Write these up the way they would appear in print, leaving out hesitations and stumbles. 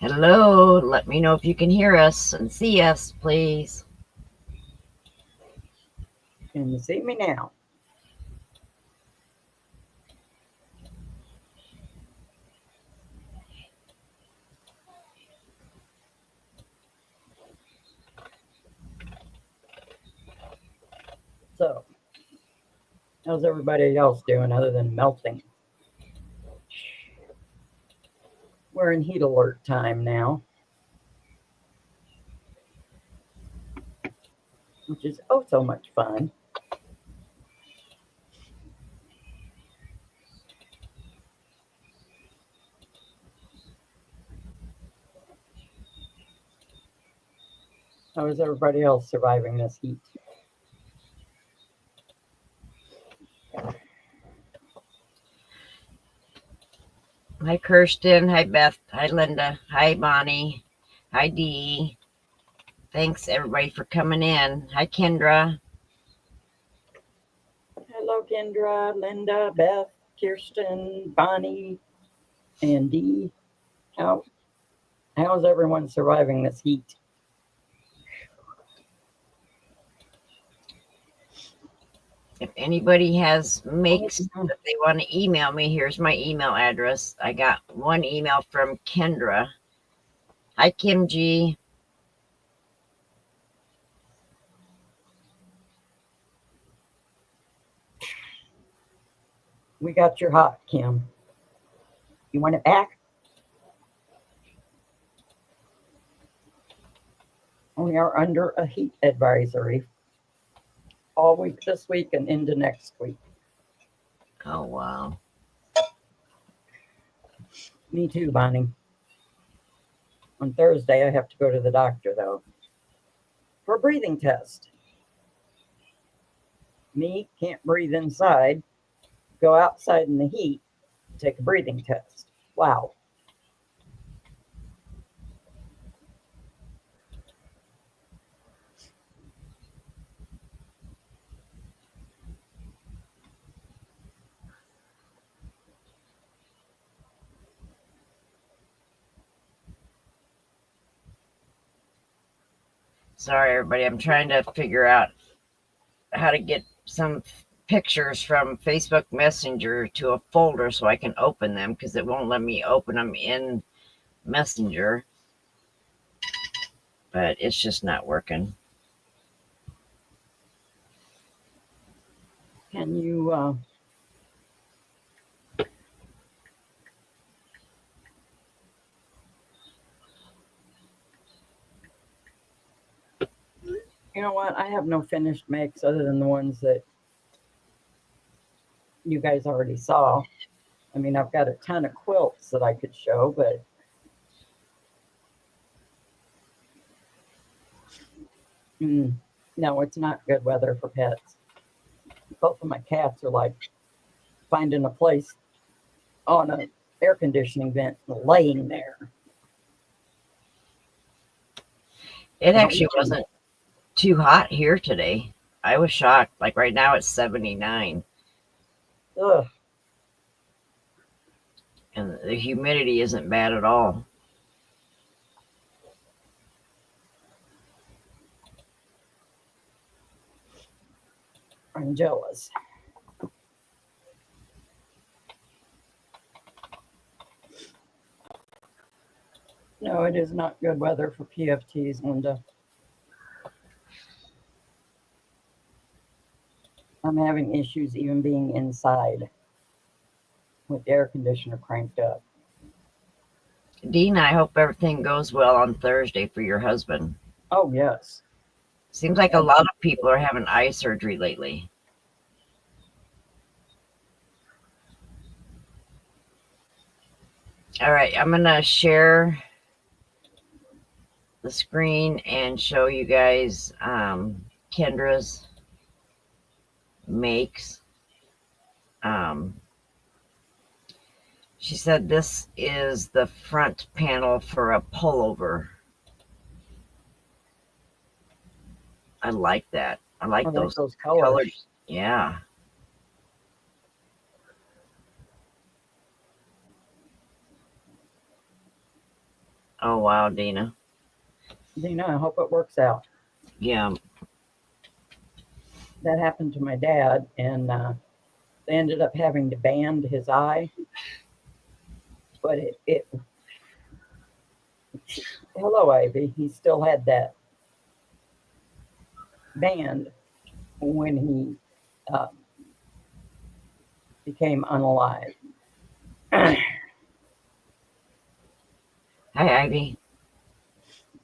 Hello, let me know if you can hear us and see us, please. Can you see me now? So, how's everybody else doing other than melting? We're in heat alert time now, which is oh so much fun. How is everybody else surviving this heat? Hi, Kirsten. Hi, Beth. Hi, Linda. Hi, Bonnie. Hi, Dee. Thanks, everybody, for coming in. Hi, Kendra. Hello, Kendra, Linda, Beth, Kirsten, Bonnie, and Dee. How's everyone surviving this heat? If anybody has makes that they want to email me, here's my email address. I got one email from Kendra. Hi, Kim G. We got your hot, Kim. You want it back? We are under a heat advisory all week this week and into next week. Oh, wow. Me too, Bonnie. On Thursday, I have to go to the doctor, though, for a breathing test. Me, can't breathe inside, go outside in the heat, take a breathing test. Wow. Sorry, everybody. I'm trying to figure out how to get some pictures from Facebook Messenger to a folder so I can open them because it won't let me open them in Messenger. But it's just not working. Can you you know what? I have no finished makes other than the ones that you guys already saw. I mean, I've got a ton of quilts that I could show, but no, it's not good weather for pets. Both of my cats are like finding a place on an air conditioning vent, laying there. It actually wasn't too hot here today. I was shocked. Like right now it's 79. Ugh. And the humidity isn't bad at all. I'm jealous. No, it is not good weather for PFTs, Linda. I'm having issues even being inside with the air conditioner cranked up. Dina, I hope everything goes well on Thursday for your husband. Oh, yes. Seems like a lot of people are having eye surgery lately. All right, I'm going to share the screen and show you guys Kendra's makes. She said this is the front panel for a pullover. I like that. I like those colors. Yeah. Oh wow, Dina. Dina, I hope it works out. Yeah. That happened to my dad, and they ended up having to band his eye. But hello, Ivy. He still had that band when he became unalive. Hi, Ivy.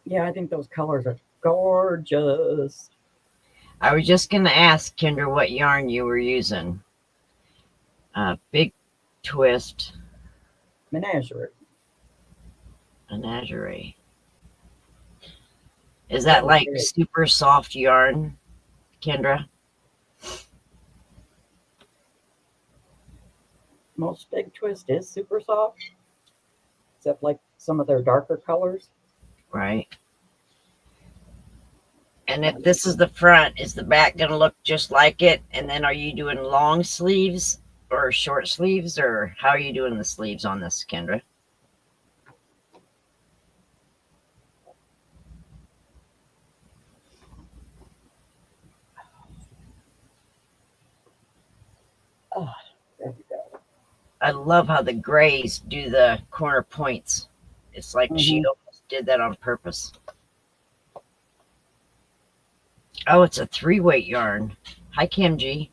Yeah, I think those colors are gorgeous. I was just gonna ask Kendra what yarn you were using. Big Twist Menagerie. Menagerie. Is That that was like big. super soft yarn, Kendra? Most Big Twist is super soft, except like some of their darker colors. Right. And if this is the front, is the back gonna look just like it? And then are you doing long sleeves or short sleeves, or how are you doing the sleeves on this, Kendra? Oh, there we go. I love how the grays do the corner points. It's like she Mhm. almost did that on purpose. Oh, it's a 3-weight yarn. Hi, Kim G.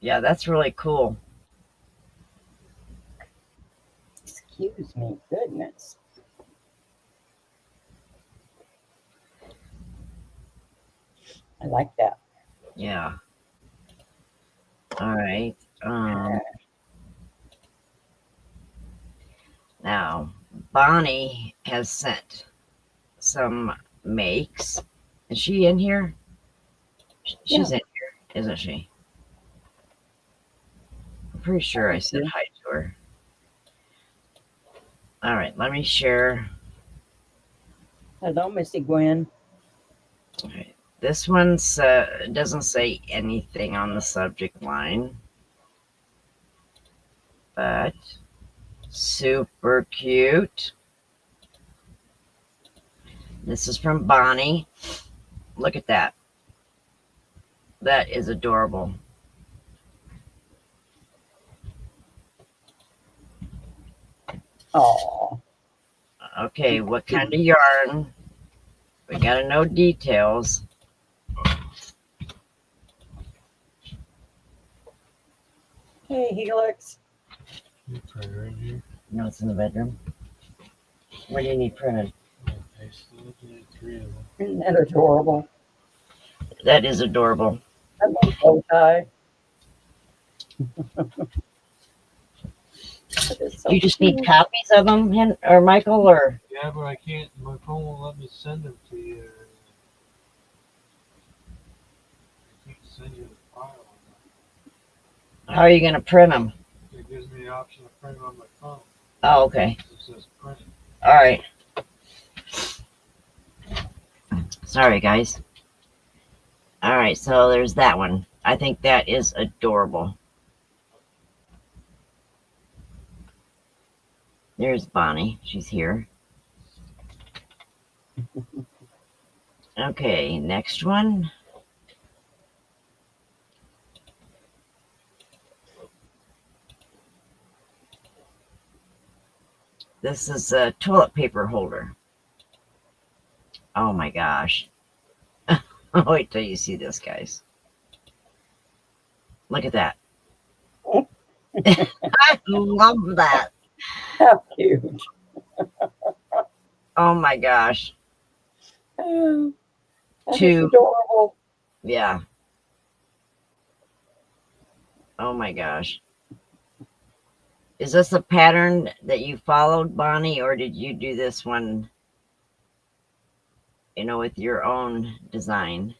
Yeah, that's really cool. Excuse me, goodness. I like that. Yeah. All right. Now, Bonnie has sent some makes. Is she in here? Yeah, She's in here, isn't she? I'm pretty I sure I think said so. hi to her. All right, let me share. Hello, Missy Gwen. All right. This one doesn't say anything on the subject line, but super cute. This is from Bonnie. Look at that. That is adorable. Oh, Okay, what kind of yarn? We gotta know details. hey, Helix. You printer in here? No, it's in the bedroom. What do you need printed? I still looking at 3 of them. Isn't that adorable? That is adorable. I love bow tie. That is so You just need cute. copies of them, or Michael, or Yeah, but I can't. My phone won't let me send them to you. I can't send you the file. how are you gonna print them? It gives me the option to print it on my phone. Oh, okay. It says print. All right. Sorry, guys. All right, so there's that one. I think that is adorable. There's Bonnie. She's here. Okay, next one. This is a toilet paper holder. Oh my gosh. Wait till you see this, guys. Look at that. I love that. How cute. Oh my gosh. Oh, that is Two. adorable. Yeah. Oh my gosh. Is this a pattern that you followed, Bonnie, or did you do this one, with your own design?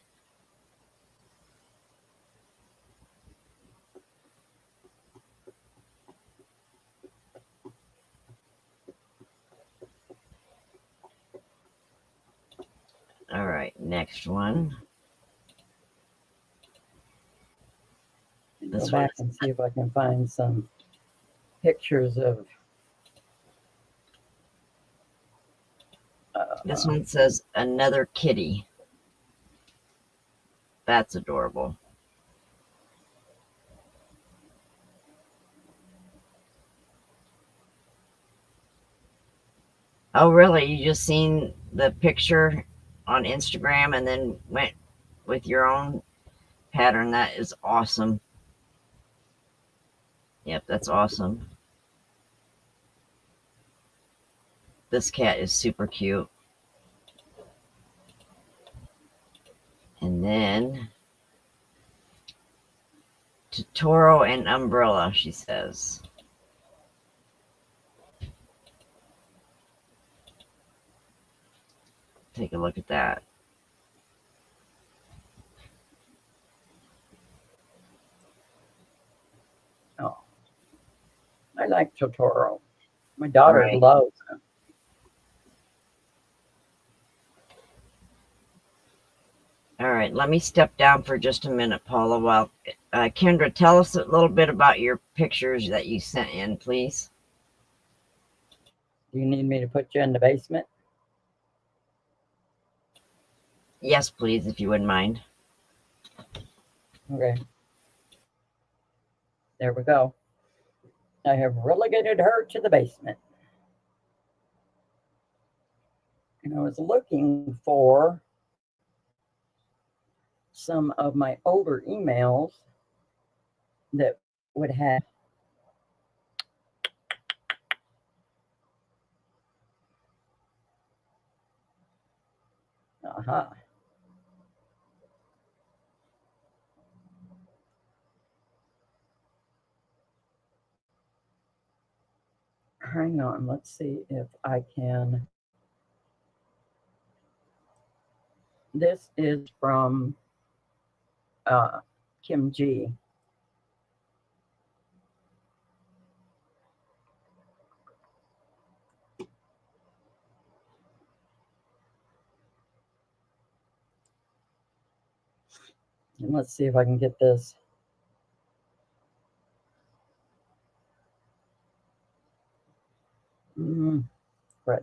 All right, next one. This go one, back and see if I can find some pictures of. this one says another kitty. That's adorable. Oh, really? You just seen the picture on Instagram and then went with your own pattern? That is awesome. Yep, that's awesome. This cat is super cute. And then Totoro and umbrella, she says. Take a look at that. Oh, I like Totoro. My daughter Right. loves him. All right, let me step down for just a minute, Paula. While Kendra, tell us a little bit about your pictures that you sent in, please. Do you need me to put you in the basement? Yes, please, if you wouldn't mind. Okay. There we go. I have relegated her to the basement. And I was looking for some of my older emails that would have hang on, let's see if I can. This is from Kim G. And let's see if I can get this. Right.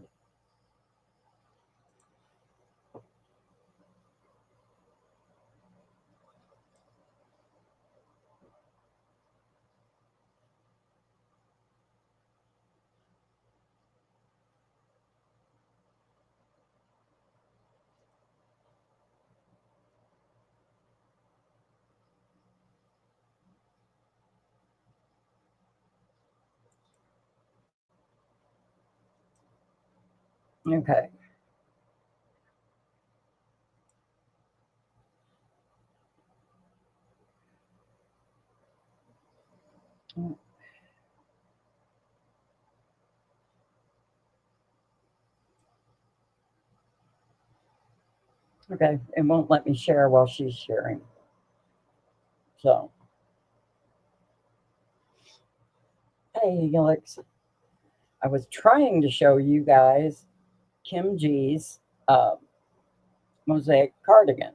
Okay. Okay, it won't let me share while she's sharing. So, hey, Alex. I was trying to show you guys Kim G's mosaic cardigan.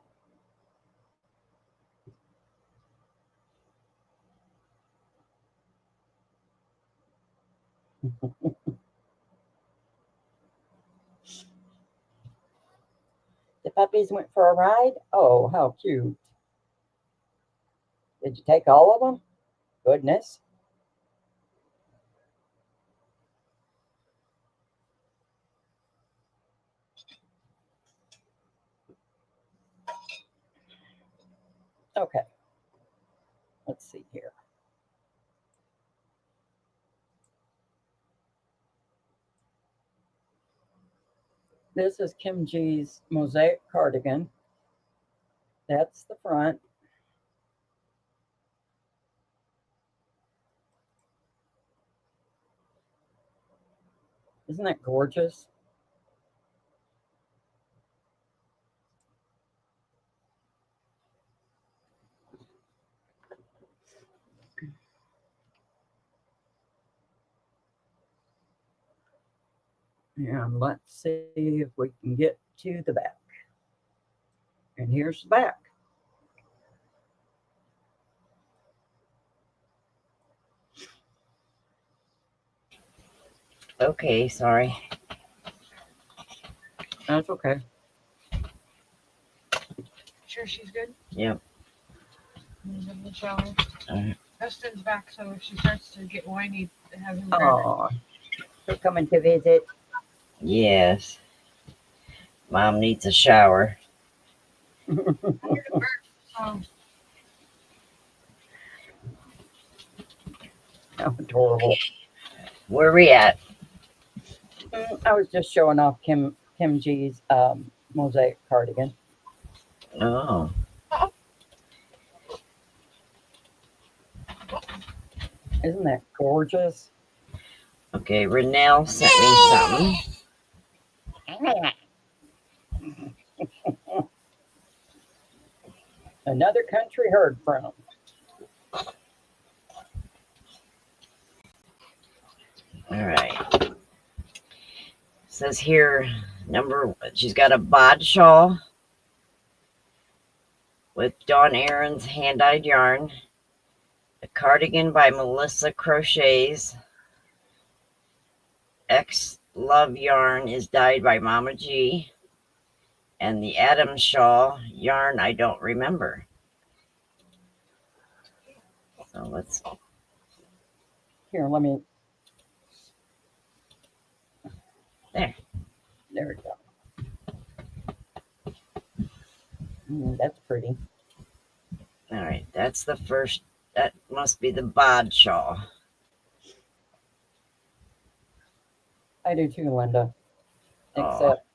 The puppies went for a ride. Oh, how cute. Did you take all of them? Goodness. Okay. Let's see here. This is Kim G's mosaic cardigan. That's the front. Isn't that gorgeous? And let's see if we can get to the back. And here's the back. Okay, sorry. That's okay. Sure, she's good. Yep. He's in the shower. Alright. Dustin's back, so if she starts to get whiny, have him grab her. Oh, they're coming to visit. Yes. Mom needs a shower. So, How adorable. Where we at? I was just showing off Kim G's mosaic cardigan. Oh. Isn't that gorgeous? Okay, Renelle sent me something. Another country heard from. All right. Says here, she's got a bod shawl with Dawn Aaron's hand-dyed yarn, a cardigan by Melissa Crochets. X Love yarn is dyed by Mama G, and the Adams shawl yarn I don't remember. So let's. Here, let me. There. There we go. That's pretty. All right, that's the first. That must be the bod shawl. I do too, Linda. Aw. Except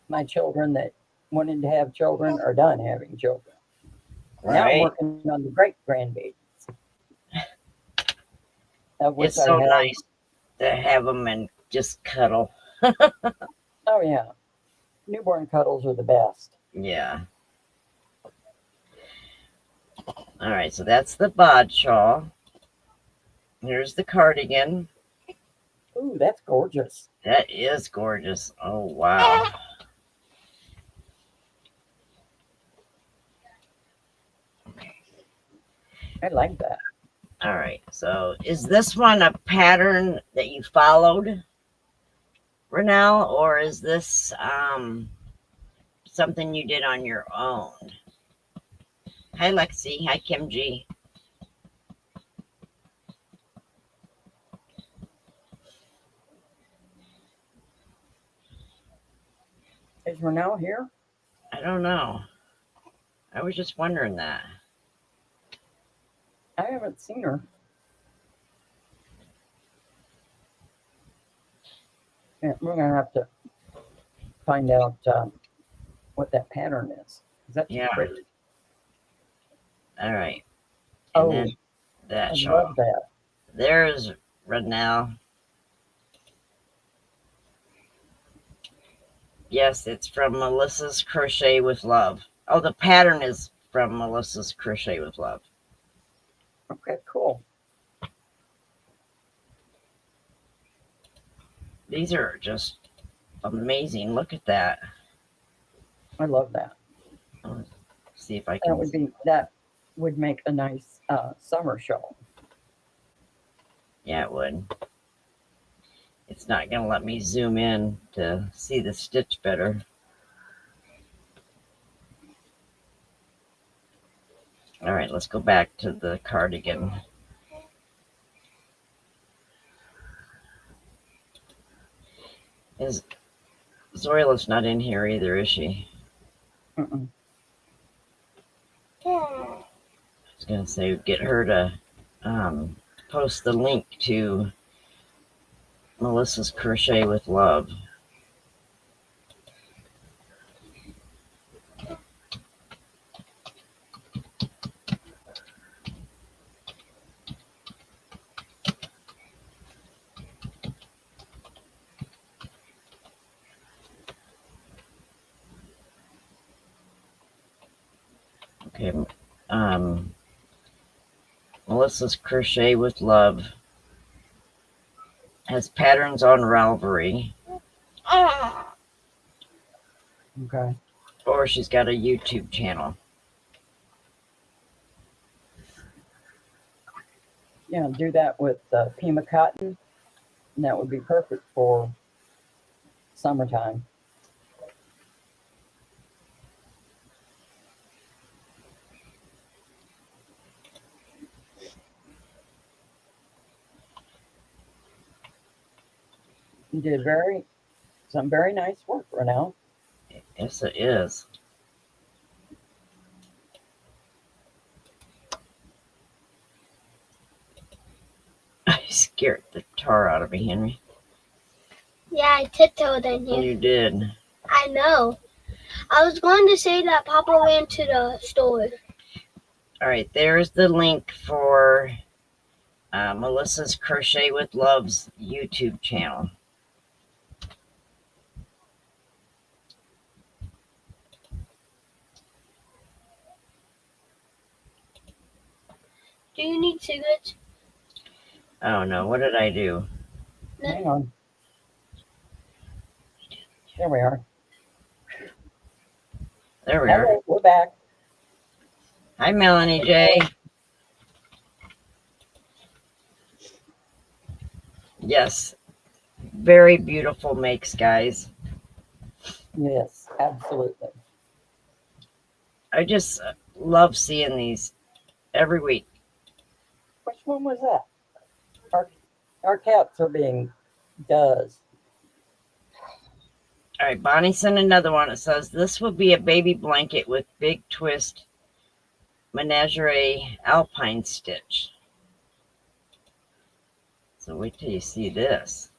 my children that wanted to have children are done having children. Now I'm Right? working on the great grandbabies. It's so nice to have them and just cuddle. Oh yeah, newborn cuddles are the best. Yeah. All right, so that's the bod shawl. Here's the cardigan. Ooh, that's gorgeous. That is gorgeous. Oh, wow. I like that. All right, so is this one a pattern that you followed, Renelle, or is this something you did on your own? Hi, Lexi. Hi, Kim G. Is Renelle here? I don't know. I was just wondering that. I haven't seen her. Yeah, we're gonna have to find out what that pattern is. 'Cause that's Yeah. pretty. All right. And Oh, then that I shawl. love that. There's Renelle. Yes, it's from Melissa's Crochet with Love. Oh, the pattern is from Melissa's Crochet with Love. Okay, cool. These are just amazing. Look at that. I love that. I'll see if I That would make a nice summer show. Yeah, it would. It's not going to let me zoom in to see the stitch better. All right, let's go back to the cardigan. Is Zoila's not in here either, is she? Mm-mm. I was going to say, get her to post the link to Melissa's Crochet with Love. Okay, Melissa's Crochet with Love has patterns on Ravelry, Okay. or she's got a YouTube channel. Yeah, do that with Pima Cotton. And that would be perfect for summertime. You did some very nice work, Renell. Yes, it is. I scared the tar out of me, Henry. Yeah, I tiptoed in here. You did. I know. I was going to say that Papa went to the store. All right, there's the link for Melissa's Crochet with Love's YouTube channel. Do you need cigarettes? Oh no, what did I do? Hang on. There we are. There we are. Hello, we're back. Hi, Melanie J. Yes, very beautiful makes, guys. Yes, absolutely. I just love seeing these every week. Which one was that? Our cats are being does. All right, Bonnie sent another one. It says, this will be a baby blanket with big twist menagerie alpine stitch. So wait till you see this.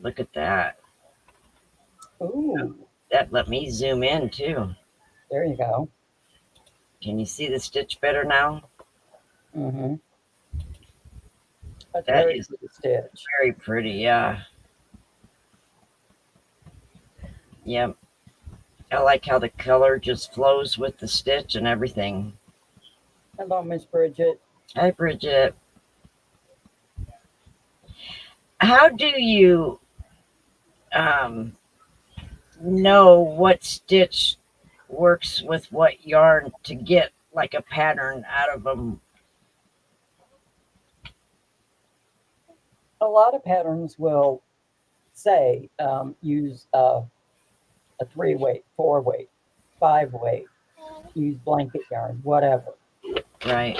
Look at that. Ooh, That let me zoom in too. there you go. Can you see the stitch better now? Mm-hmm. That's That very is good stitch. very pretty, yeah. Yep. I like how the color just flows with the stitch and everything. Hello, Miss Bridget. Hi, Bridget. How do you know what stitch works with what yarn to get like a pattern out of them? A lot of patterns will say use a 3-weight, 4-weight, 5-weight, use blanket yarn, whatever. Right.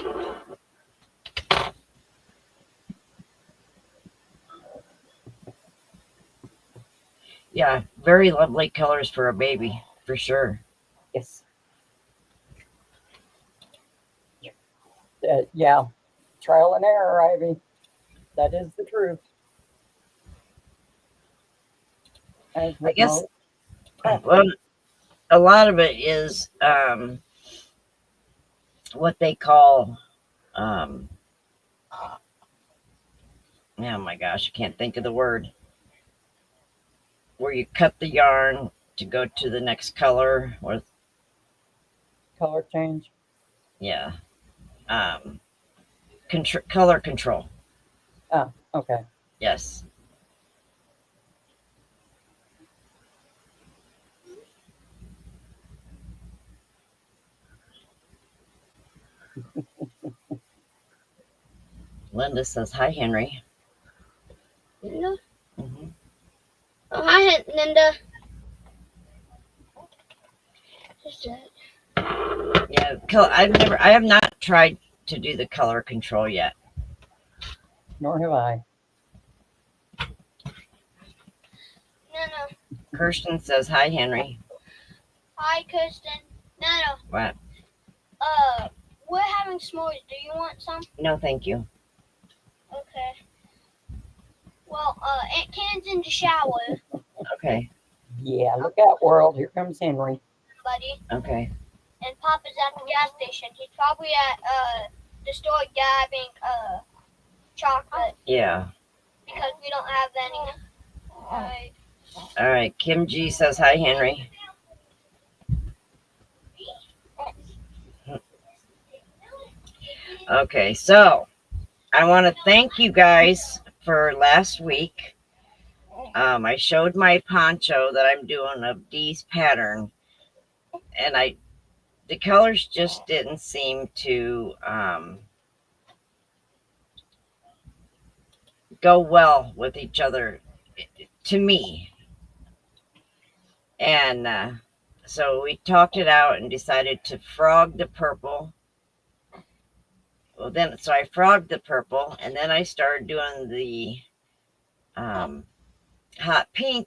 Yeah, very lovely colors for a baby, for sure. Yes. Yeah, trial and error, Ivy. That is the truth. As I with guess, most well, a lot of it is what they call, oh my gosh, I can't think of the word, where you cut the yarn to go to the next color, or color change. yeah, color control. Oh, okay. Yes. Linda says, hi, Henry. Linda? Mhm. Oh, hi, Linda. Who's that? Yeah, I have not tried to do the color control yet. Nor have I. No. Kirsten says, hi, Henry. Hi, Kirsten. No. What? We're having s'mores. Do you want some? No, thank you. Okay. Well, Aunt Ken's in the shower, Okay. Yeah, look out, world. Here comes Henry. buddy. Okay. And Papa's at the gas station. He's probably at the store grabbing chocolate Yeah. because we don't have any. Alright. All right. Kim G says, hi, Henry. Okay, so I want to thank you guys for last week. I showed my poncho that I'm doing of Dee's pattern, and I the colors just didn't seem to go well with each other to me. And so we talked it out and decided to frog the purple. Well, then, so I frogged the purple, and then I started doing the hot pink.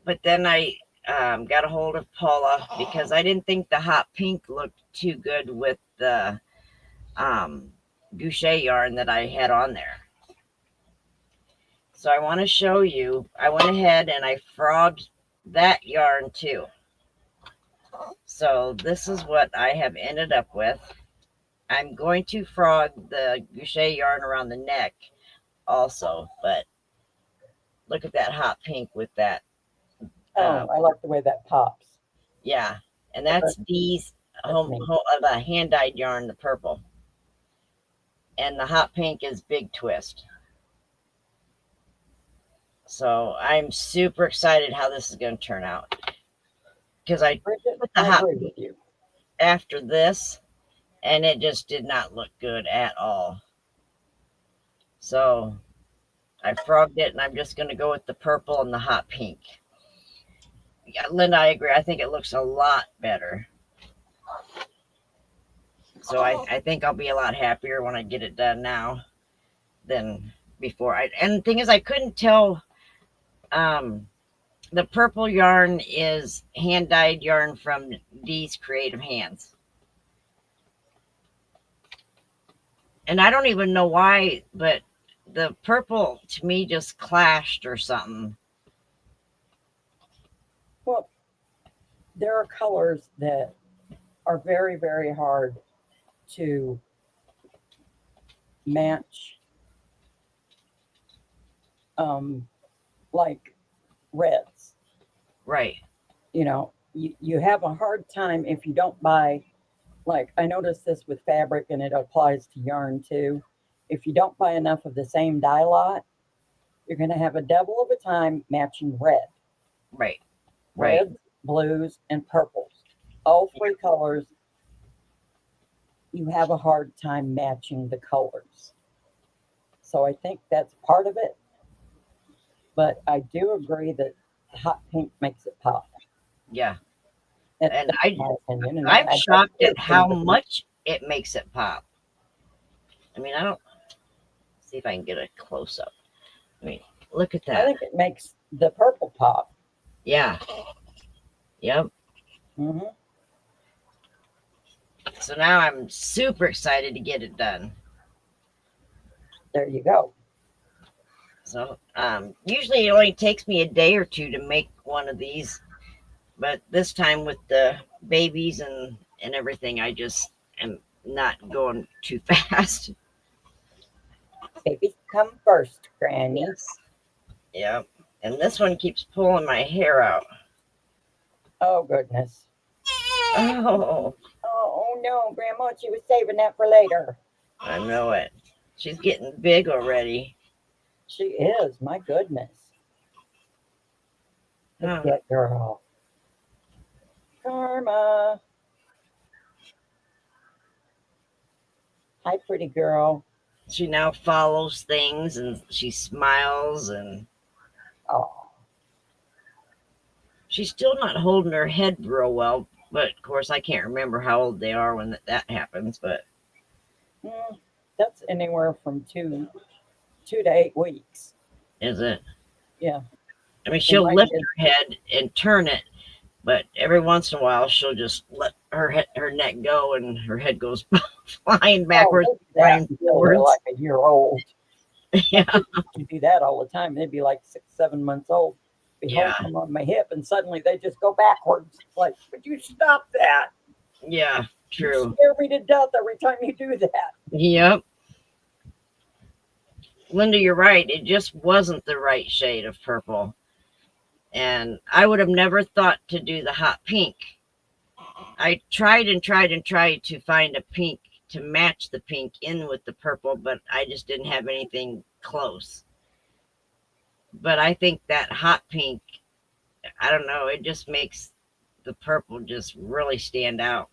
But then I got a hold of Paula because I didn't think the hot pink looked too good with the Goucher yarn that I had on there. So I want to show you, I went ahead and I frogged that yarn too. So this is what I have ended up with. I'm going to frog the Goucher yarn around the neck also, but look at that hot pink with that. Oh, I like the way that pops. Yeah, and that's Dee's the hand-dyed yarn, the purple. And the hot pink is Big Twist. So I'm super excited how this is going to turn out. Because I Bridget, put the I hot agree pink with you. after this, and it just did not look good at all. So I frogged it, and I'm just going to go with the purple and the hot pink. Yeah, Linda, I agree. I think it looks a lot better. So I think I'll be a lot happier when I get it done now than before. And the thing is, I couldn't tell. The purple yarn is hand-dyed yarn from Dee's Creative Hands. And I don't even know why, but the purple to me just clashed or something. Well, there are colors that are very, very hard to match, like reds. Right. You know, you have a hard time if you don't buy, like I noticed this with fabric and it applies to yarn too. If you don't buy enough of the same dye lot, you're going to have a devil of a time matching red. Right. Right. Reds, blues, and purples. All three colors, you have a hard time matching the colors. So I think that's part of it. But I do agree that hot pink makes it pop. Yeah. That's, And that's my opinion. And I'm I shocked at how think that- much it makes it pop. I mean, I don't see if I can get a close up. I mean, look at I that. think it makes the purple pop. Yeah. Yep. Hmm. So now I'm super excited to get it done. There you go. So usually it only takes me a day or two to make one of these, but this time with the babies and everything, I just am not going too fast. Babies come first, Granny. Yep. And this one keeps pulling my hair out. Oh, goodness. Oh, Oh, no, Grandma, she was saving that for later. I know it. She's getting big already. She is, my goodness. Look Huh. at that girl. Karma. Hi, pretty girl. She now follows things and she smiles, and Oh, she's still not holding her head real well. But of course, I can't remember how old they are when that happens. But that's anywhere from 2 to 8 weeks. is it? Yeah. I mean, she'll might lift get- her head and turn it, but every once in a while, she'll just let her neck go, and her head goes flying backwards. Oh, they do that flying until they're forwards. like a year old. Yeah, You do that all the time. They'd be like 6, 7 months old. Be Yeah. holding them on my hip, and suddenly they just go backwards. It's like, would you stop that? yeah, You true. scare me to death every time you do that. Yep. Linda, you're right. It just wasn't the right shade of purple. And I would have never thought to do the hot pink. I tried and tried and tried to find a pink to match the pink in with the purple, but I just didn't have anything close. But I think that hot pink, I don't know, it just makes the purple just really stand out.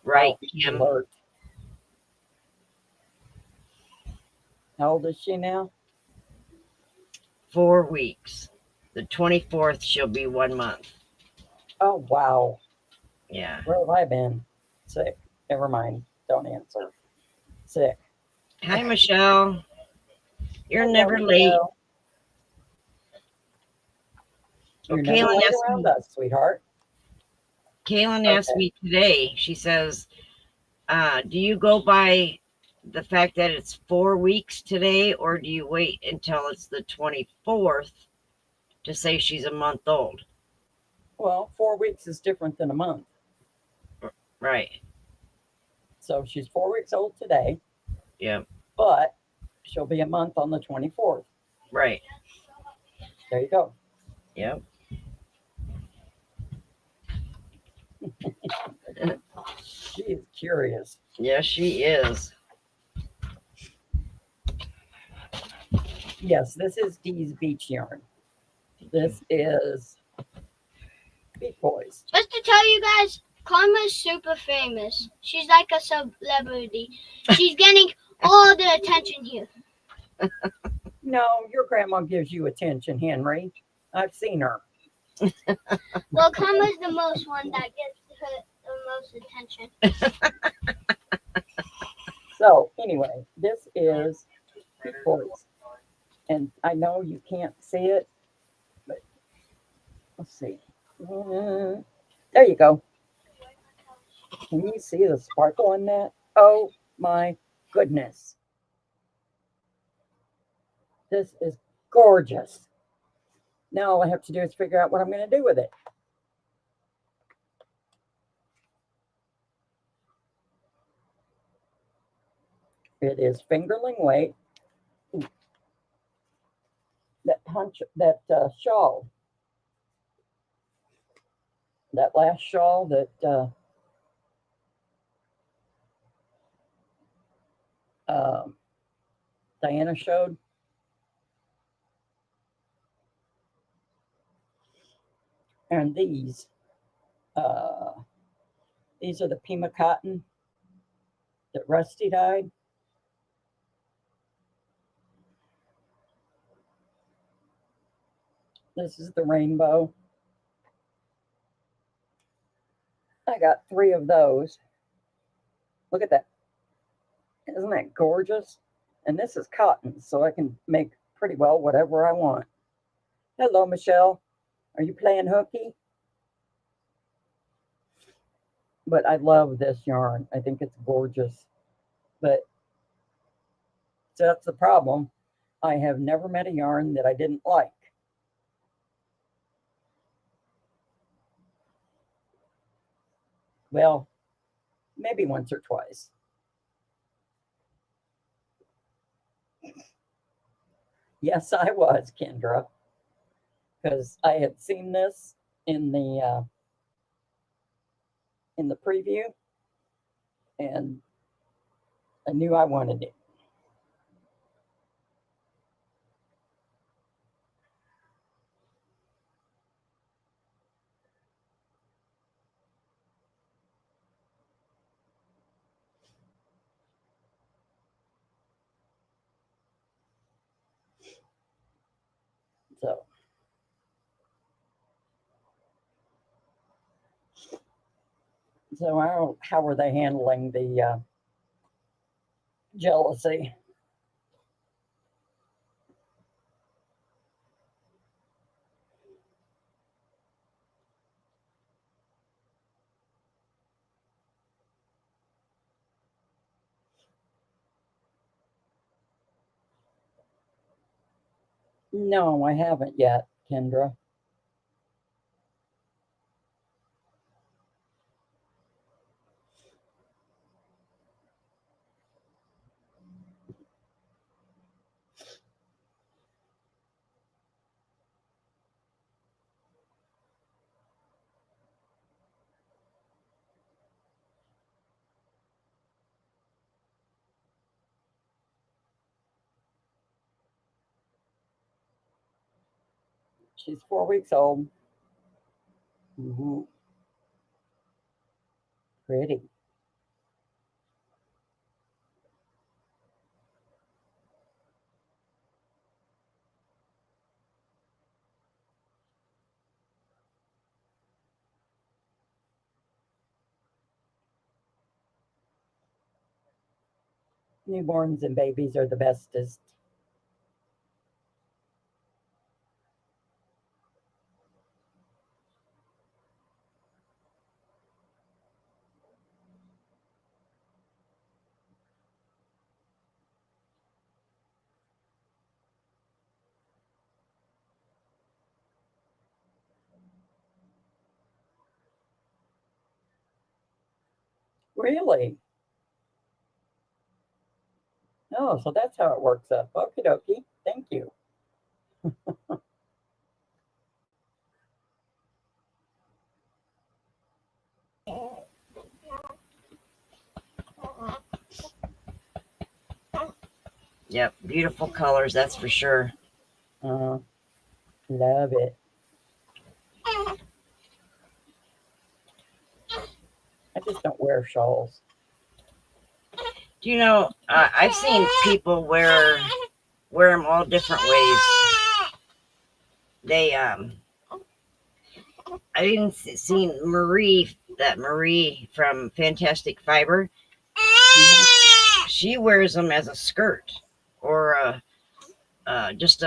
Right, Oh, Kim? alert. How old is she now? 4 weeks. The 24th, she'll be 1 month. Oh, wow. Yeah. Where have I been? Sick. Never mind. Don't answer. Sick. Hi, Michelle. You're Hello, never late. Michelle. Well, You're never Kaylin late asked around me. us, sweetheart. Kaylin asked Okay. me today. She says, "Do you go by the fact that it's 4 weeks today, or do you wait until it's the 24th to say she's a month old?" Well, 4 weeks is different than a month. Right. So she's 4 weeks old today, Yep. but she'll be a month on the 24th. Right. There you go. Yep. She is curious. Yes, she is. Yes, this is Dee's beach yarn. This is Beach Boys. Just to tell you guys, Karma's super famous. She's like a celebrity. She's getting all the attention here. No, your grandma gives you attention, Henry. I've seen her. Well, Karma's the most one that gets her the most attention. So, anyway, this is Beach Boys. And I know you can't see it, but let's see. There you go. Can you see the sparkle in that? Oh my goodness. This is gorgeous. Now all I have to do is figure out what I'm going to do with it. It is fingerling weight. Ooh. That shawl, that last shawl that Diana showed. And these are the Pima cotton that Rusty dyed. This is the rainbow. I got 3 of those. Look at that. Isn't that gorgeous? And this is cotton, so I can make pretty well whatever I want. Hello, Michelle. Are you playing hooky? But I love this yarn. I think it's gorgeous. But so that's the problem. I have never met a yarn that I didn't like. Well, maybe once or twice. Yes, I was, Kendra, because I had seen this in the preview, and I knew I wanted it. So how are they handling the jealousy? No, I haven't yet, Kendra. She's 4 weeks old. Mhm. Pretty. Newborns and babies are the bestest. Really? Oh, so that's how it works up. Okie dokie. Thank you. Yep, beautiful colors, that's for sure. Love it. I just don't wear shawls. Do you know, I've seen people wear them all different ways. They I even seen Marie from Fantastic Fiber. She wears them as a skirt, or just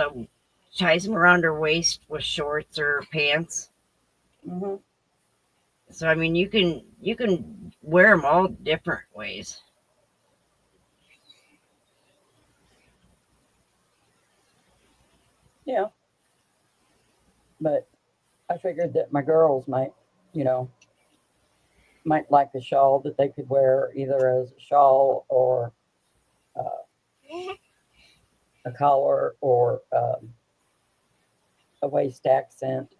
ties them around her waist with shorts or pants. Hmm. So I mean, you can wear them all different ways. Yeah. But I figured that my girls might, might like a shawl that they could wear either as a shawl or a collar or a waist accent.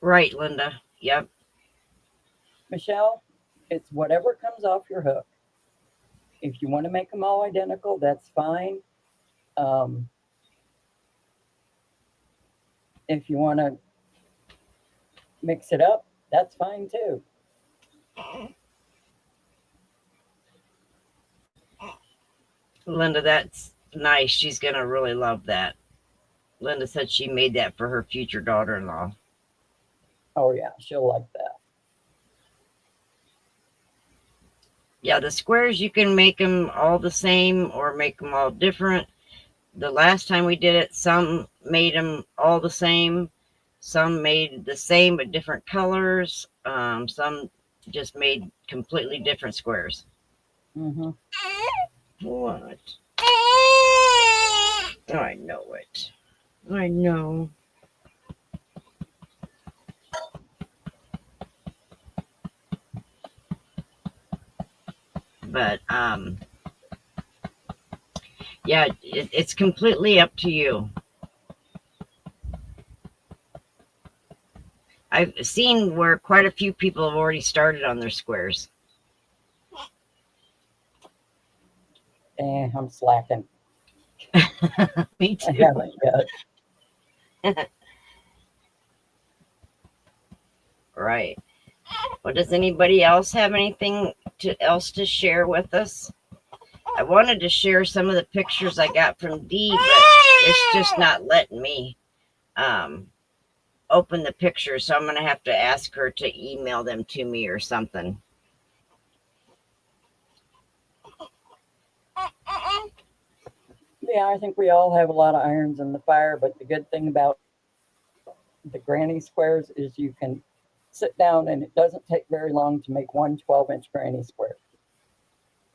Right, Linda. Yep. Michelle, it's whatever comes off your hook. If you want to make them all identical, that's fine. If you want to mix it up, that's fine too. Linda, that's nice. She's gonna really love that. Linda said she made that for her future daughter-in-law. Oh yeah, she'll like that. Yeah, the squares, you can make them all the same or make them all different. The last time we did it, some made them all the same. Some made the same but different colors. Some just made completely different squares. Mm-hmm. What? I know it. I know. But yeah, it's completely up to you. I've seen where quite a few people have already started on their squares. I'm slacking. Me I too. haven't yet. Right. Well, does anybody else have anything else to share with us? I wanted to share some of the pictures I got from Dee, but it's just not letting me open the pictures, so I'm going to have to ask her to email them to me or something. Yeah, I think we all have a lot of irons in the fire, but the good thing about the granny squares is you can sit down and it doesn't take very long to make one 12-inch granny square.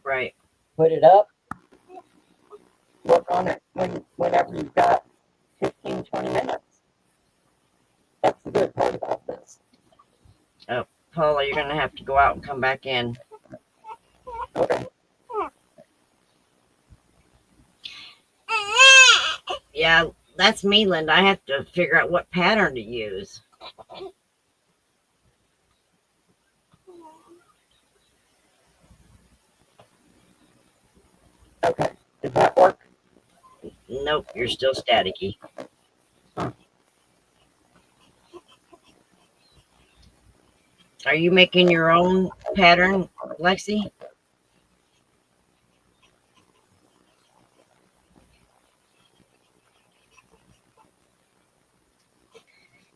Right. Put it up, work on it whenever you've got 15, 20 minutes. That's the good part about this. Oh, Paula, you're going to have to go out and come back in. Okay. Yeah, that's me, Linda. I have to figure out what pattern to use. Okay. Did that work? Nope, you're still staticky. Are you making your own pattern, Lexi?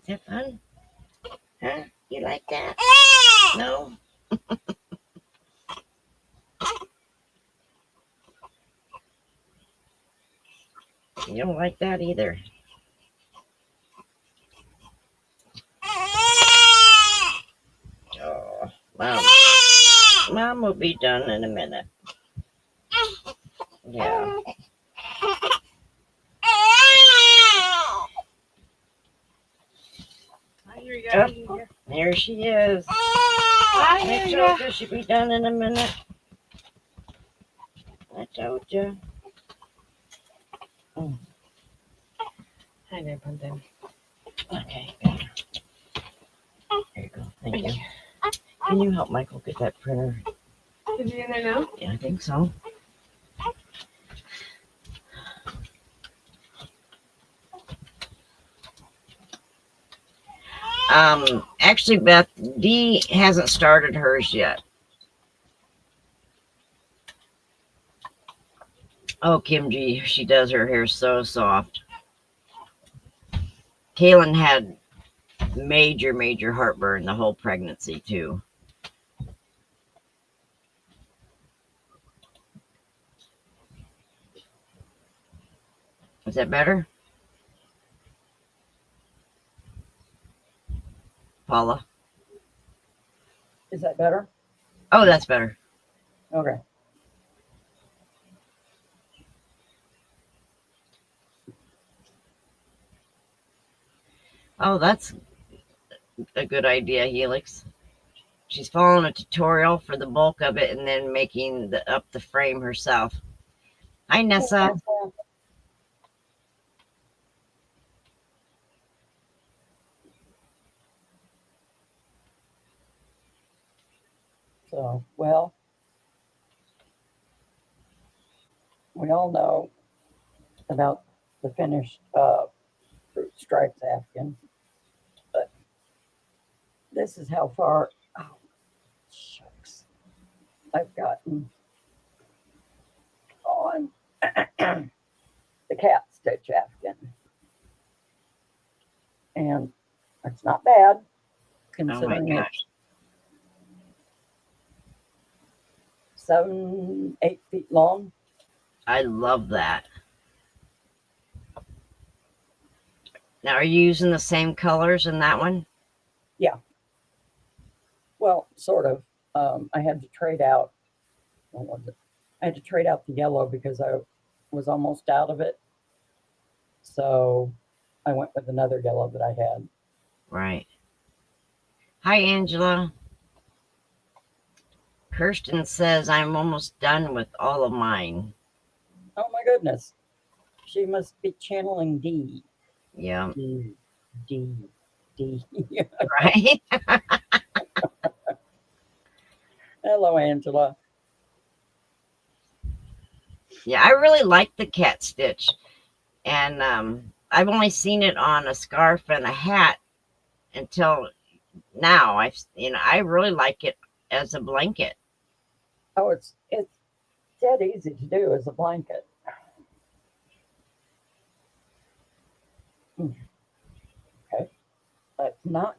Is that fun? Huh? You like that? No? You don't like that either. Oh, Mom will be done in a minute. Yeah. Here you Yep. go. Here she is. Here I you told go. you she'd be done in a minute. I told you. Hi there, Pumpkin. Okay, good. There you go. Thank you. Can you help Michael get that printer? Is he in there now? Yeah, I think so. Actually, Beth, Dee hasn't started hers yet. Oh, Kim G, she does her hair so soft. Kaylin had major heartburn the whole pregnancy, too. Is that better? Paula? Is that better? Oh, that's better. Okay. Oh, that's a good idea, Helix. She's following a tutorial for the bulk of it and then making up the frame herself. Hi, Nessa. So, well, we all know about the finished fruit stripes Afghan, but this is how far, oh, shucks, I've gotten on the cat stitch Afghan. And it's not bad, Oh my considering gosh. it's 7, 8 feet long. I love that. Now, are you using the same colors in that one? Well, sort of. I had to trade out, what was it? I had to trade out the yellow because I was almost out of it. So I went with another yellow that I had. Right. Hi, Angela. Kirsten says I'm almost done with all of mine. Oh my goodness. She must be channeling D. Yeah. D. D. D. Right? Hello, Angela. Yeah, I really like the cat stitch. And I've only seen it on a scarf and a hat until now. I really like it as a blanket. Oh, it's dead easy to do as a blanket. Okay. Let's not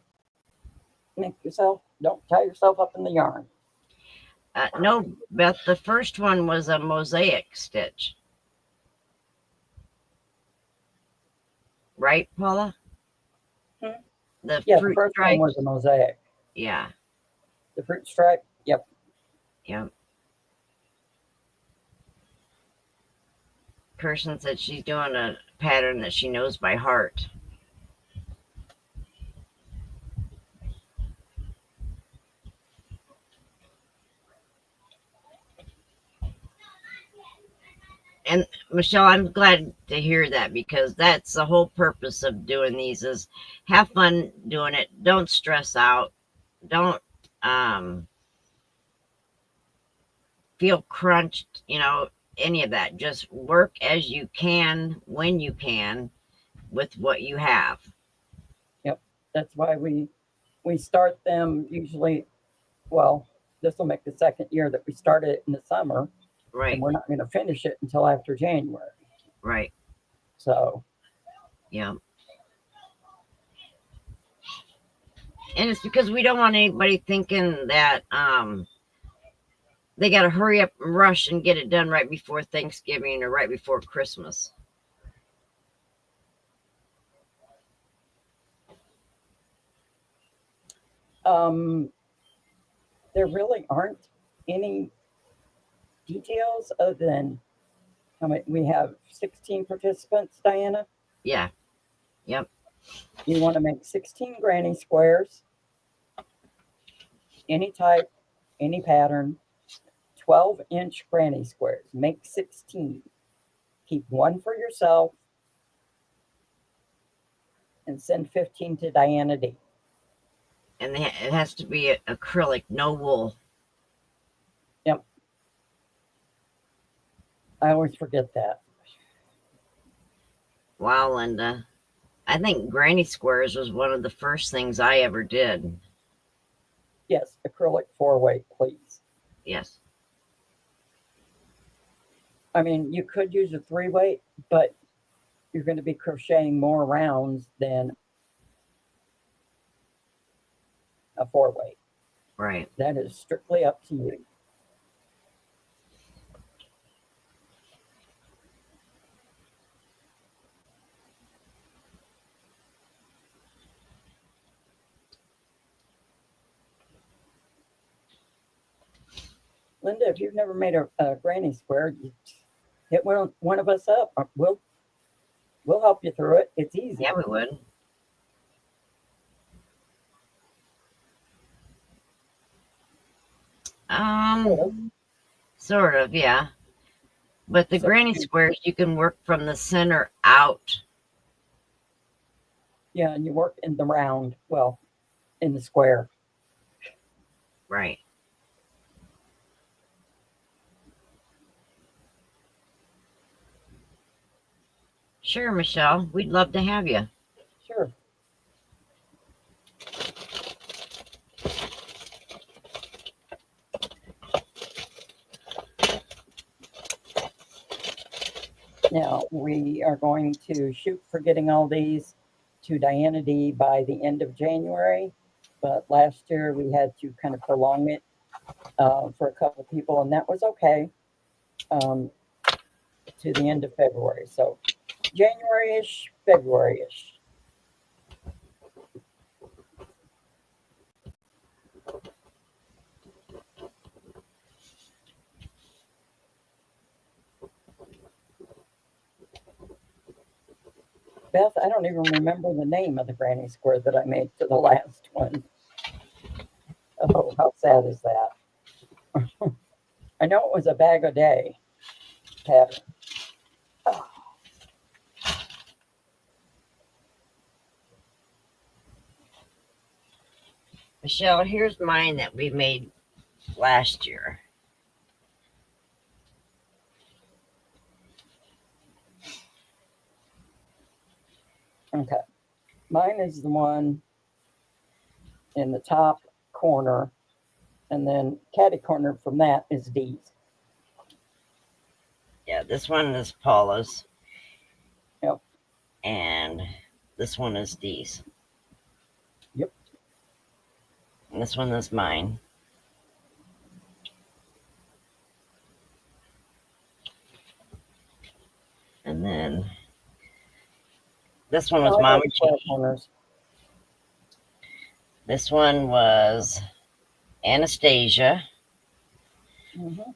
don't tie yourself up in the yarn. No, Beth, the first one was a mosaic stitch. Right, Paula? Hmm? The Yeah, the fruit first stripe. one was a mosaic. Yeah, The fruit stripe, yep. yeah. Kirsten said she's doing a pattern that she knows by heart. And Michelle, I'm glad to hear that because that's the whole purpose of doing these is have fun doing it. Don't stress out. Don't feel crunched. any of that. Just work as you can when you can with what you have. That's why we start them usually. Well, this will make the second year that we started it in the summer, Right, and we're not going to finish it until after January. right. So Yeah. And it's because we don't want anybody thinking that they got to hurry up and rush and get it done right before Thanksgiving or right before Christmas. there really aren't any details other than how many we have 16 participants, Diana. Yeah. Yep. You want to make 16 granny squares, any type, any pattern, 12-inch granny squares. Make 16. Keep one for yourself and send 15 to Diana D. And it has to be acrylic, no wool. I always forget that. Wow, Linda. I think granny squares was one of the first things I ever did. Yes, acrylic 4-weight, please. Yes. I mean, you could use a 3-weight, but you're going to be crocheting more rounds than a 4-weight. Right. That is strictly up to you. Linda, if you've never made a granny square, you hit one of us up. We'll help you through it. It's easy. Yeah, we would. Sort of, yeah. But the So- granny squares, you can work from the center out. Yeah, and you work in the round, well, in the square. Right. Sure, Michelle. We'd love to have you. Sure. Now, we are going to shoot for getting all these to Diana D by the end of January. But last year we had to kind of prolong it for a couple of people, and that was okay, to the end of February. So January-ish, February-ish. Beth, I don't even remember the name of the granny square that I made for the last one. Oh, how sad is that? I know it was a bag a day pattern. Oh, Michelle, here's mine that we made last year. okay. Mine is the one in the top corner, and then catty corner from that is D's. Yeah, this one is Paula's. Yep. And this one is Dee's. Yep. And this one is mine. And then this one was Oh, I Mama like square G. corners. This one was Anastasia. Mhm.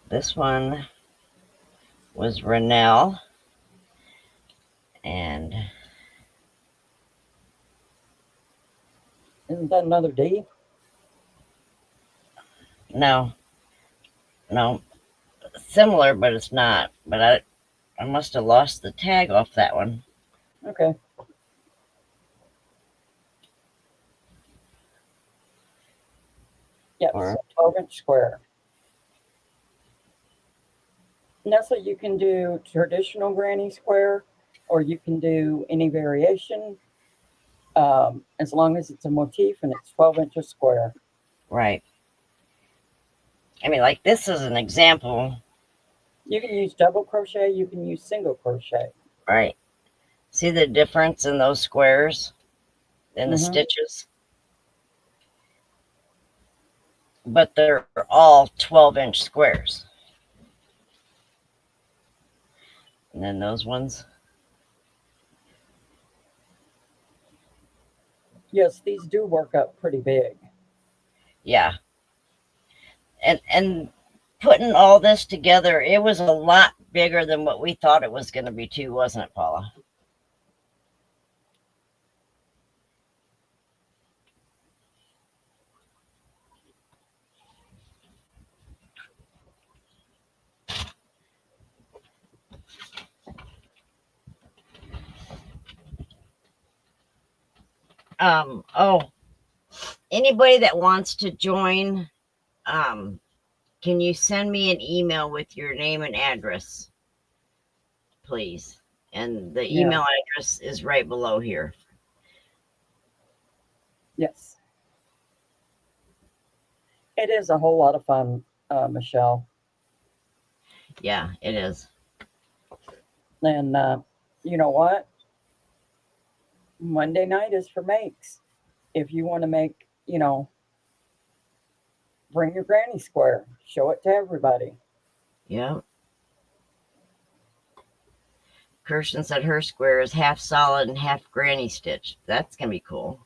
This one was Renelle. And Isn't that another D? no, similar, but it's not. But I must have lost the tag off that one. Okay. Yes, Or- 12-inch square. Nestle, you can do traditional granny square, or you can do any variation, as long as it's a motif and it's 12 inches square. Right. I mean, like this is an example, You can use double crochet, you can use single crochet. right? See the difference in those squares in the Mhm. stitches? But they're all 12-inch squares. And then those ones, Yes, these do work up pretty big. yeah. And putting all this together, it was a lot bigger than what we thought it was going to be too, wasn't it, Paula? Oh, anybody that wants to join, can you send me an email with your name and address, please? And the Yeah. email address is right below here. Yes. It is a whole lot of fun, Michelle. Yeah, it is. And you know what? Monday night is for makes. If you want to make, bring your granny square, show it to everybody. Yeah. Kirsten said her square is half solid and half granny stitch. That's gonna be cool.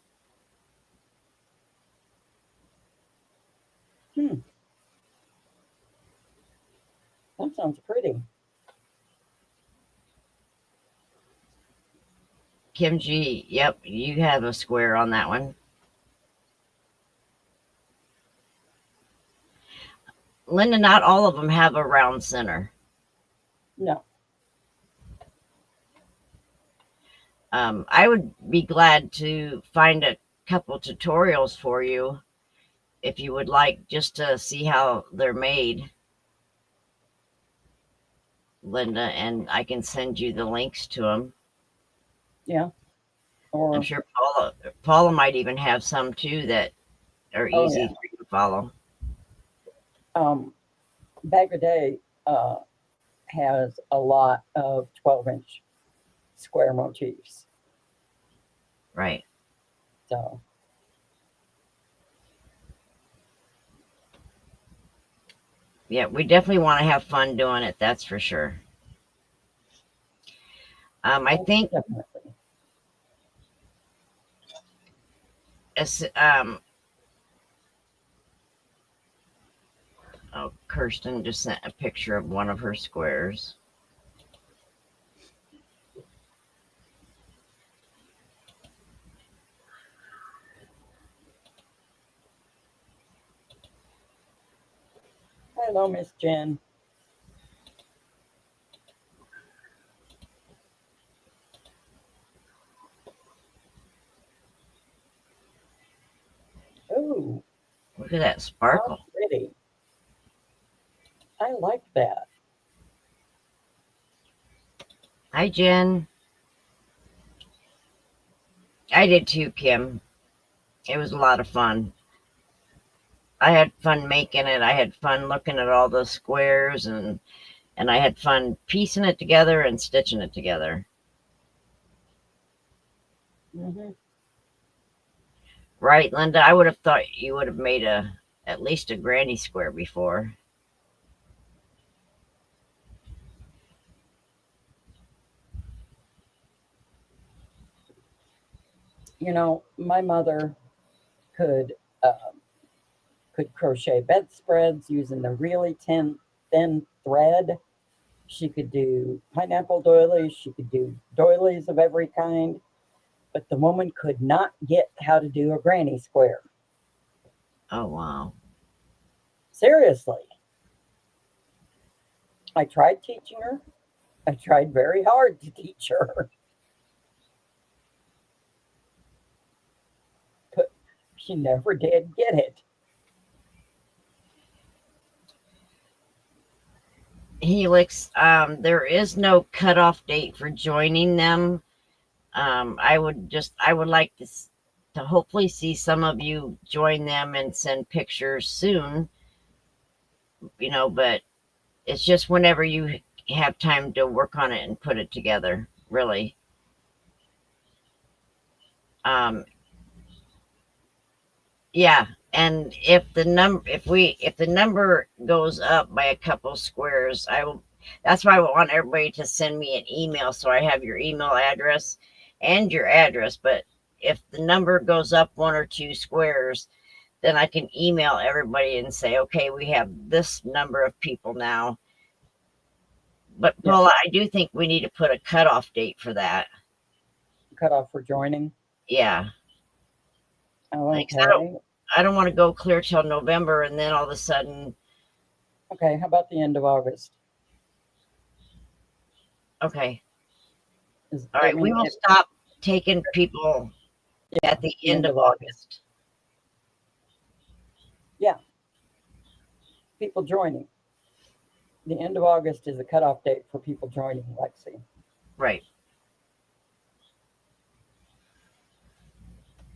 That sounds pretty. Kim G, yep, you have a square on that one. Linda, not all of them have a round center. No. I would be glad to find a couple tutorials for you if you would like, just to see how they're made, Linda, and I can send you the links to them. Yeah. Or I'm sure Paula might even have some too that are Oh, easy yeah. for you to follow. Bag a Day has a lot of 12-inch square motifs. Right. So Yeah, we definitely want to have fun doing it, that's for sure. I think definitely. oh, Kirsten just sent a picture of one of her squares. Hello, Miss Jen. Ooh, Look at that how sparkle. pretty. I like that. Hi, Jen. I did too, Kim. It was a lot of fun. I had fun making it. I had fun looking at all those squares, and I had fun piecing it together and stitching it together. Hmm. Right, Linda? I would have thought you would have made at least a granny square before. My mother could crochet bedspreads using the really thin thread. She could do pineapple doilies. She could do doilies of every kind. But the woman could not get how to do a granny square. Oh, wow. Seriously. I tried teaching her. I tried very hard to teach her. But she never did get it. Helix, there is no cutoff date for joining them. I would like to hopefully see some of you join them and send pictures soon, but it's just whenever you have time to work on it and put it together, really. Yeah, and if the number goes up by a couple squares, I will. That's why I want everybody to send me an email so I have your email address and your address. But if the number goes up 1 or 2 squares, then I can email everybody and say, okay, we have this number of people now. But Yeah. Paula, I do think we need to put a cutoff date for that. Cutoff for joining. Yeah. Oh, Like, okay. I don't want to go clear till November and then all of a sudden, Okay. How about the end of August? okay. Is, All I right, we mean, will stop taking people at the end of August. people joining. The end of August is the cutoff date for people joining, Lexi. Right.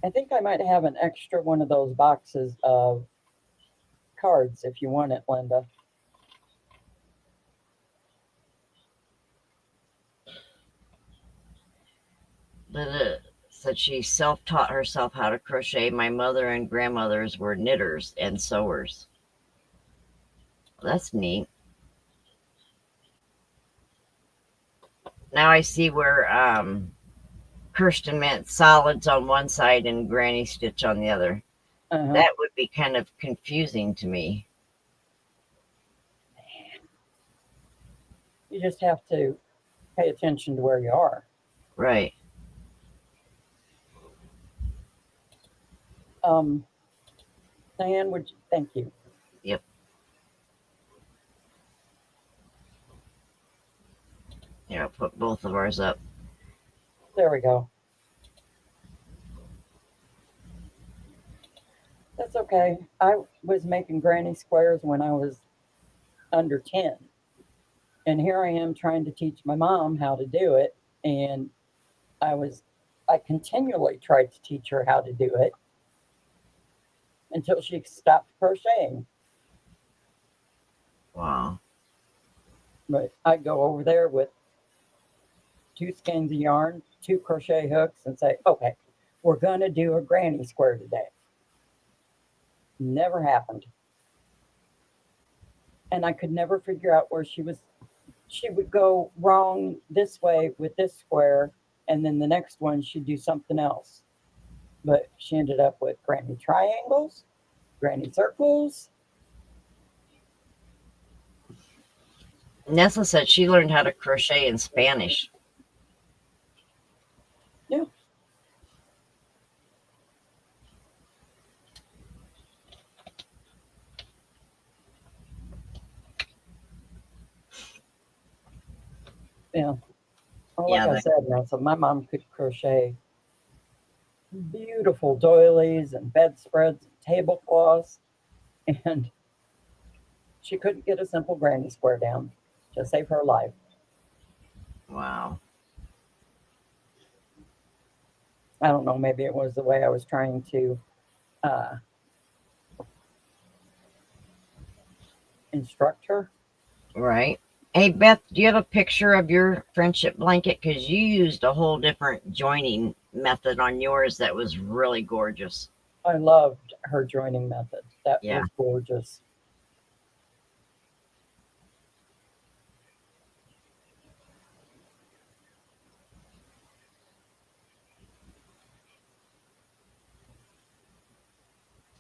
I think I might have an extra one of those boxes of cards if you want it, Linda. Linda said she self-taught herself how to crochet. My mother and grandmothers were knitters and sewers. That's neat. Now I see where Kirsten meant solids on one side and granny stitch on the other. Uh-huh. That would be kind of confusing to me. You just have to pay attention to where you are. Right. Diane, thank you. Yep. Yeah, I'll put both of ours up. There we go. That's okay. I was making granny squares when I was under 10. And here I am trying to teach my mom how to do it. And I continually tried to teach her how to do it until she stopped crocheting. Wow. But I'd go over there with 2 skeins of yarn, 2 crochet hooks, and say, okay, we're going to do a granny square today. Never happened. And I could never figure out where she would go wrong this way with this square, and then the next one she'd do something else. But she ended up with granny triangles, granny circles. Nessa said she learned how to crochet in Spanish. Yeah. Yeah. Well, like Yeah, I said, Nessa, my mom could crochet beautiful doilies and bedspreads and tablecloths, and she couldn't get a simple granny square down to save her life. Wow. I don't know, maybe it was the way I was trying to instruct her. Right. Hey, Beth, do you have a picture of your friendship blanket? Because you used a whole different joining method on yours that was really gorgeous. I loved her joining method. That Yeah. was gorgeous.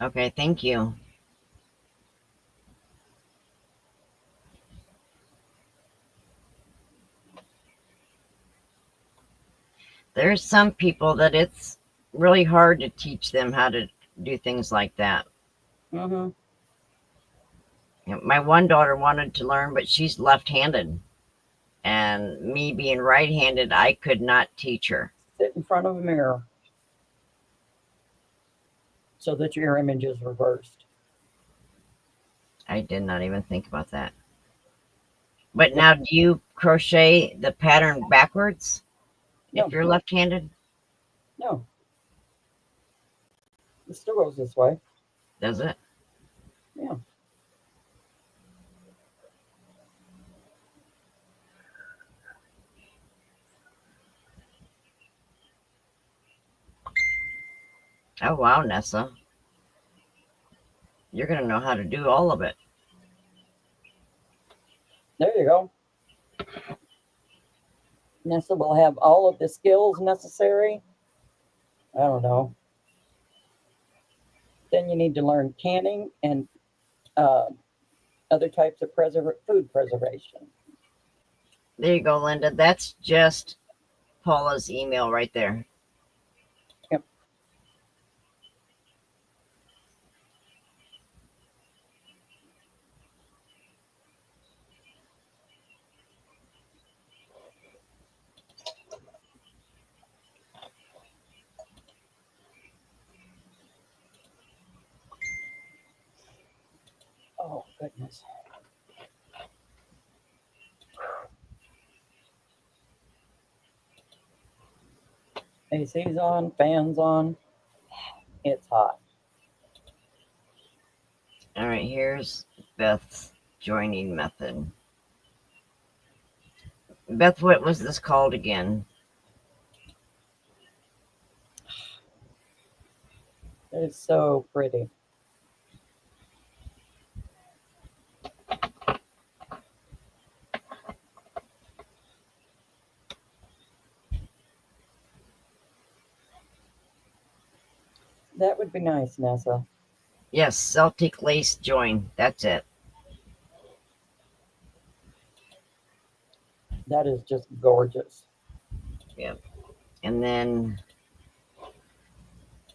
Okay, thank you. There's some people that it's really hard to teach them how to do things like that. Mm-hmm. My one daughter wanted to learn, but she's left-handed. And me being right-handed, I could not teach her. Sit in front of a mirror so that your image is reversed. I did not even think about that. But now, do you crochet the pattern backwards No. if you're left-handed? No. It still goes this way. Does it? Yeah. Oh, wow, Nessa. You're going to know how to do all of it. There you go. Nessa will have all of the skills necessary. I don't know. Then you need to learn canning and other types of food preservation. There you go, Linda. That's just Paula's email right there. Yep. Oh, goodness. AC's on, fans on. It's hot. All right, here's Beth's joining method. Beth, what was this called again? It's so pretty. That would be nice, Nessa. Yes, Celtic lace join. That's it. That is just gorgeous. And then,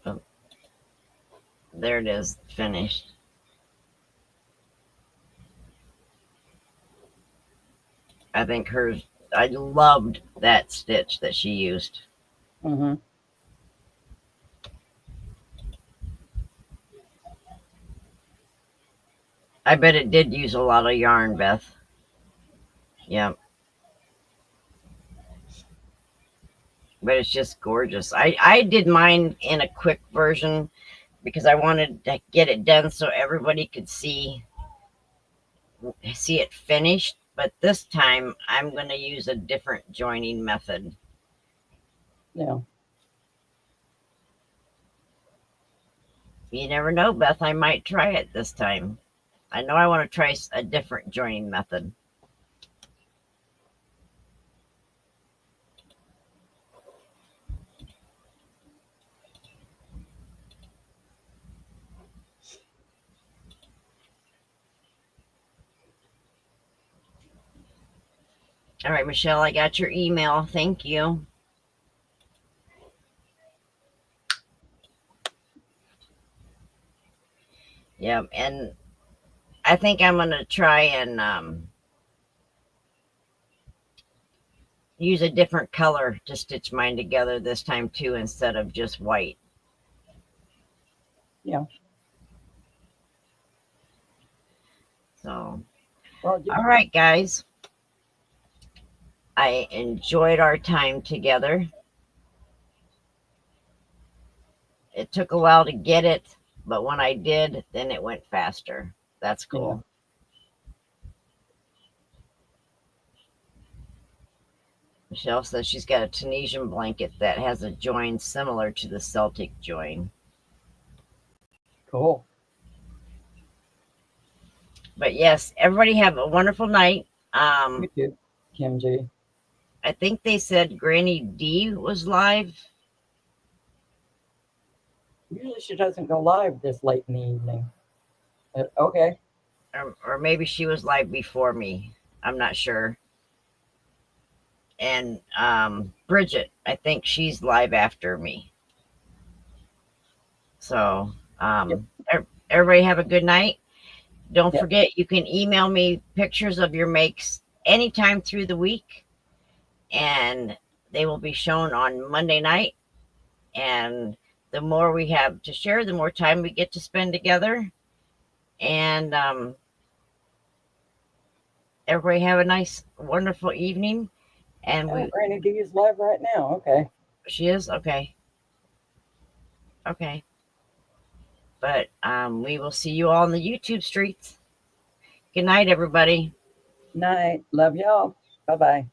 oh, there it is, finished. I think hers, I loved that stitch that she used. Mm-hmm. I bet it did use a lot of yarn, Beth. Yeah. But it's just gorgeous. I did mine in a quick version because I wanted to get it done so everybody could see it finished. But this time I'm going to use a different joining method. Yeah. You never know, Beth. I might try it this time. I know I want to try a different joining method. All right, Michelle, I got your email. Thank you. Yeah, and I think I'm going to try and use a different color to stitch mine together this time too, instead of just white. Yeah. So, Well, all right, guys. I enjoyed our time together. It took a while to get it, but when I did, then it went faster. That's cool. Michelle says she's got a Tunisian blanket that has a join similar to the Celtic join. Cool. But yes, everybody have a wonderful night. You too, Kim G. I think they said Granny D was live. Usually she doesn't go live this late in the evening. But okay. Or maybe she was live before me. I'm not sure. And Bridget, I think she's live after me. So everybody have a good night. Don't forget, you can email me pictures of your makes anytime through the week, and they will be shown on Monday night. And the more we have to share, the more time we get to spend together. And everybody have a nice, wonderful evening. And Oh, Granny D is live right now. Okay. she is okay. Okay. But we will see you all in the YouTube streets. Good night, everybody. Night. Love y'all. Bye bye.